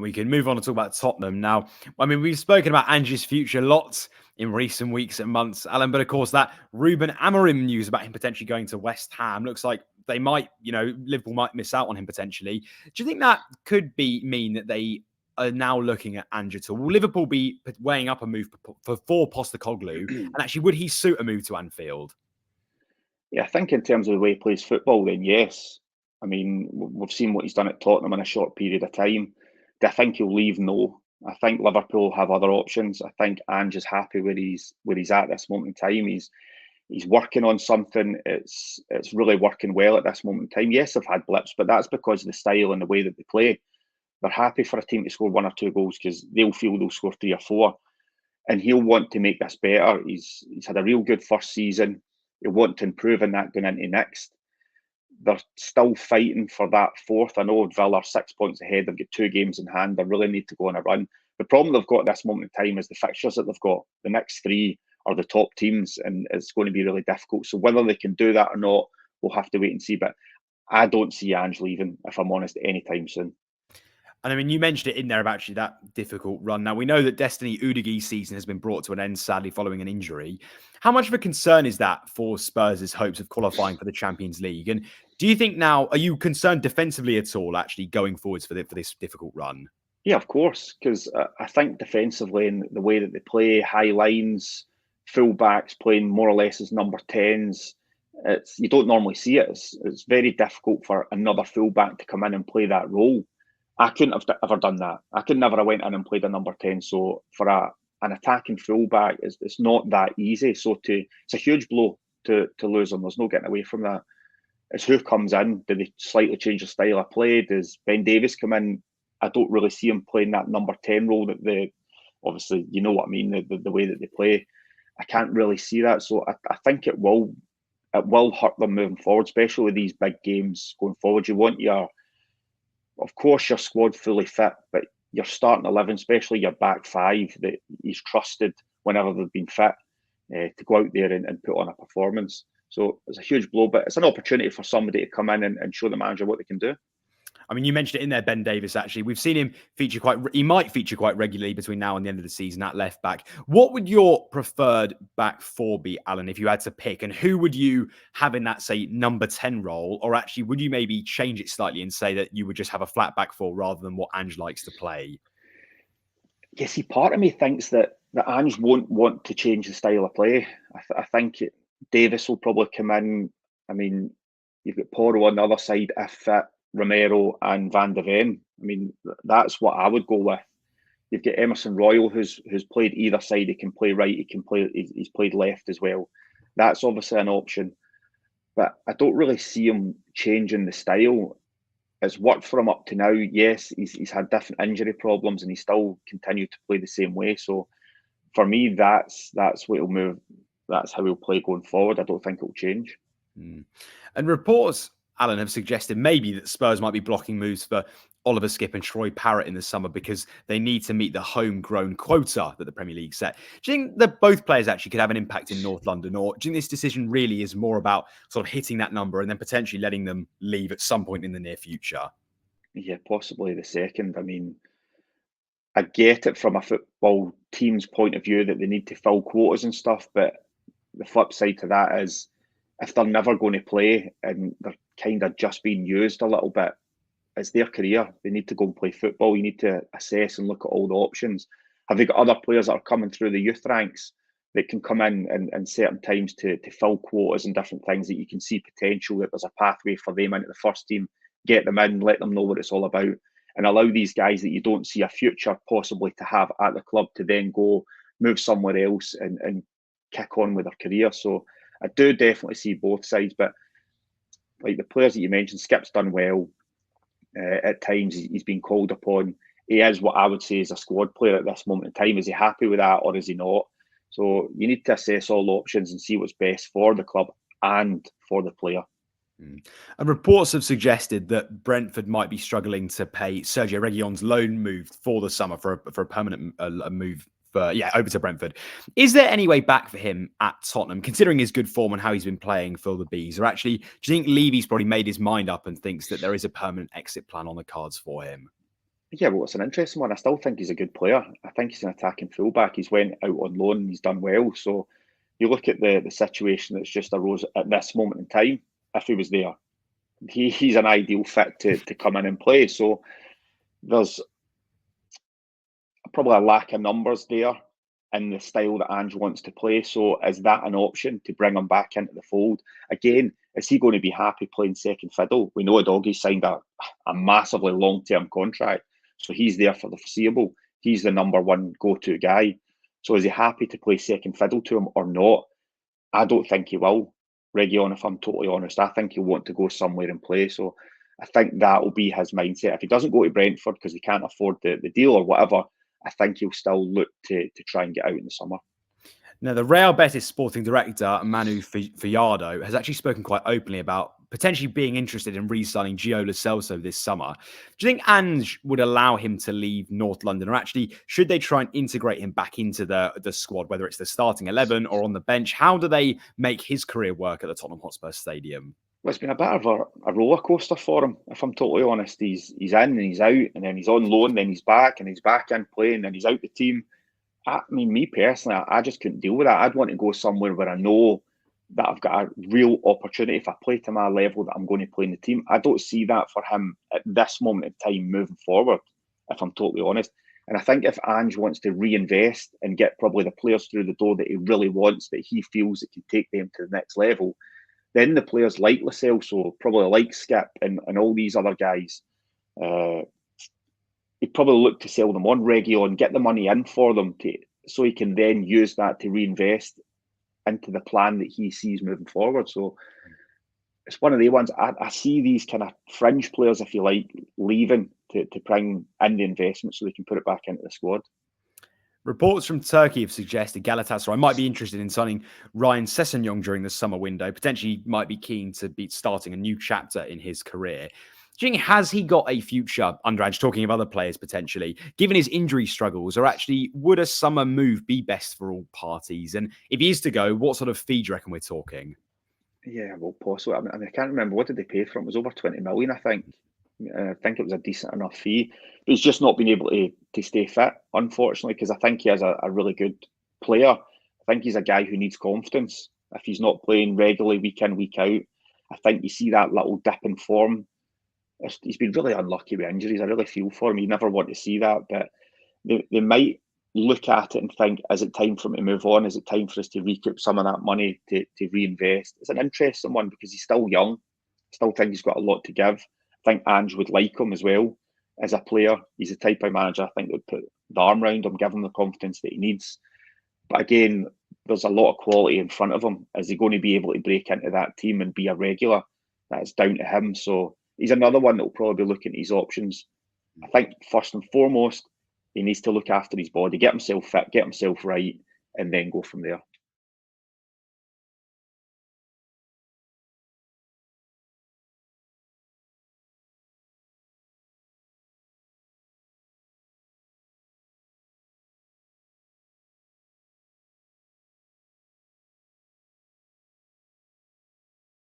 And we can move on to talk about Tottenham now. I mean, we've spoken about Ange's future lots in recent weeks and months, Alan, but of course that Ruben Amorim news about him potentially going to West Ham looks like they might, Liverpool might miss out on him potentially. Do you think that could mean that they are now looking at Ange at all? Will Liverpool be weighing up a move for Postecoglou? And actually, would he suit a move to Anfield? Yeah, I think in terms of the way he plays football, then yes. I mean, we've seen what he's done at Tottenham in a short period of time. Do I think he'll leave? No. I think Liverpool have other options. I think Ange is happy where he's at this moment in time. He's working on something. It's really working well at this moment in time. Yes, they've had blips, but that's because of the style and the way that they play. They're happy for a team to score 1 or 2 goals because they'll feel they'll score 3 or 4, and he'll want to make this better. He's had a real good first season. He'll want to improve in that going into next. They're still fighting for that 4th. I know Villa are 6 points ahead. They've got 2 games in hand. They really need to go on a run. The problem they've got at this moment in time is the fixtures that they've got. The next 3 are the top teams, and it's going to be really difficult. So whether they can do that or not, we'll have to wait and see. But I don't see Ange leaving, if I'm honest, anytime soon. And I mean, you mentioned it in there about actually that difficult run. Now, we know that Destiny Udigui's season has been brought to an end, sadly, following an injury. How much of a concern is that for Spurs' hopes of qualifying for the Champions League? And do you think now, are you concerned defensively at all, actually, going forwards for this difficult run? Yeah, of course, because I think defensively and the way that they play, high lines, fullbacks playing more or less as number 10s, you don't normally see it. It's very difficult for another fullback to come in and play that role. I couldn't have ever done that. I could never have went in and played a number 10. So for an attacking fullback, it's not that easy. So it's a huge blow to lose them. There's no getting away from that. It's who comes in. Do they slightly change the style of play? Does Ben Davies come in? I don't really see him playing that number 10 role obviously, you know what I mean, the way that they play. I can't really see that. So I think it will hurt them moving forward, especially with these big games going forward. You want of course, your squad fully fit, but your starting 11, especially your back 5, that he's trusted whenever they've been fit to go out there and put on a performance. So it's a huge blow, but it's an opportunity for somebody to come in and show the manager what they can do. I mean, you mentioned it in there, Ben Davies, actually. We've seen him he might feature quite regularly between now and the end of the season at left back. What would your preferred back 4 be, Alan, if you had to pick? And who would you have in that, say, number 10 role? Or actually, would you maybe change it slightly and say that you would just have a flat back 4 rather than what Ange likes to play? Yeah, see, part of me thinks that Ange won't want to change the style of play. I think Davis will probably come in. I mean, you've got Porro on the other side, if fit, Romero and Van de Ven. I mean, that's what I would go with. You've got Emerson Royal, who's played either side. He can play right. He's played left as well. That's obviously an option, but I don't really see him changing the style. It's worked for him up to now. Yes, he's had different injury problems, and he still continued to play the same way. So, for me, that's what he'll move. That's how he'll play going forward. I don't think it'll change. And reports, Alan, have suggested maybe that Spurs might be blocking moves for Oliver Skipp and Troy Parrott in the summer because they need to meet the homegrown quota that the Premier League set. Do you think that both players actually could have an impact in North London, or do you think this decision really is more about sort of hitting that number and then potentially letting them leave at some point in the near future? Yeah, possibly the second. I mean, I get it from a football team's point of view that they need to fill quotas and stuff, but the flip side to that is if they're never going to play and they're kind of just being used a little bit, it's their career. They need to go and play football. You need to assess and look at all the options. Have they got other players that are coming through the youth ranks that can come in and certain times to fill quotas and different things that you can see potential, that there's a pathway for them into the first team, get them in, let them know what it's all about, and allow these guys that you don't see a future possibly to have at the club to then go move somewhere else and kick on with their career. So I do definitely see both sides, but like the players that you mentioned, Skip's done well. At times he's been called upon. He is what I would say is a squad player at this moment in time. Is he happy with that or is he not? So you need to assess all options and see what's best for the club and for the player. And reports have suggested that Brentford might be struggling to pay Sergio Reguilon's loan move for the summer for a permanent move over to Brentford. Is there any way back for him at Tottenham, considering his good form and how he's been playing for the Bees? Or actually, do you think Levy's probably made his mind up and thinks that there is a permanent exit plan on the cards for him? Yeah, well, it's an interesting one. I still think he's a good player. I think he's an attacking fullback. He's went out on loan and he's done well. So you look at the situation that's just arose at this moment in time. If he was there, he's an ideal fit to come in and play. So there's probably a lack of numbers there in the style that Ange wants to play. So is that an option to bring him back into the fold? Again, is he going to be happy playing second fiddle? We know a doggy signed a massively long-term contract, so he's there for the foreseeable. He's the number one go-to guy. So is he happy to play second fiddle to him or not? I don't think he will. Region, if I'm totally honest, I think he'll want to go somewhere and play. So I think that will be his mindset. If he doesn't go to Brentford because he can't afford the deal or whatever, I think he'll still look to try and get out in the summer. Now, the Real Betis sporting director, Manu Gallardo, has actually spoken quite openly about potentially being interested in re-signing Gio Lo Celso this summer. Do you think Ange would allow him to leave North London, or actually should they try and integrate him back into the squad, whether it's the starting 11 or on the bench? How do they make his career work at the Tottenham Hotspur Stadium? Well, it's been a bit of a roller coaster for him, if I'm totally honest. He's in and he's out, and then he's on loan, then he's back, and he's back in playing, and he's out the team. I mean, me personally, I just couldn't deal with that. I'd want to go somewhere where I know that I've got a real opportunity. If I play to my level, that I'm going to play in the team. I don't see that for him at this moment in time moving forward, if I'm totally honest. And I think if Ange wants to reinvest and get probably the players through the door that he really wants, that he feels it can take them to the next level, then the players like Lo Celso, probably like Skip and all these other guys, he'd probably look to sell them on Region, get the money in for them so he can then use that to reinvest into the plan that he sees moving forward. So it's one of the ones I see these kind of fringe players, if you like, leaving to bring in the investment so they can put it back into the squad. Reports from Turkey have suggested Galatasaray might be interested in signing Ryan Sessegnon during the summer window. Potentially might be keen to be starting a new chapter in his career. Do you think, has he got a future under Ange, talking of other players potentially, given his injury struggles, or actually would a summer move be best for all parties? And if he is to go, what sort of fee do you reckon we're talking? Yeah, well, possibly. I mean, I can't remember. What did they pay for him? It was over 20 million, I think. I think it was a decent enough fee. But he's just not been able to stay fit, unfortunately, because I think he is a really good player. I think he's a guy who needs confidence. If he's not playing regularly week in, week out, I think you see that little dip in form. He's been really unlucky with injuries. I really feel for him. You never want to see that, but they might look at it and think, is it time for him to move on? Is it time for us to recoup some of that money to reinvest? It's an interesting one because he's still young. I still think he's got a lot to give. I think Ange would like him as well as a player. He's the type of manager I think that would put the arm around him, give him the confidence that he needs. But again, there's a lot of quality in front of him. Is he going to be able to break into that team and be a regular? That's down to him. So he's another one that will probably be looking at his options. I think first and foremost, he needs to look after his body, get himself fit, get himself right, and then go from there.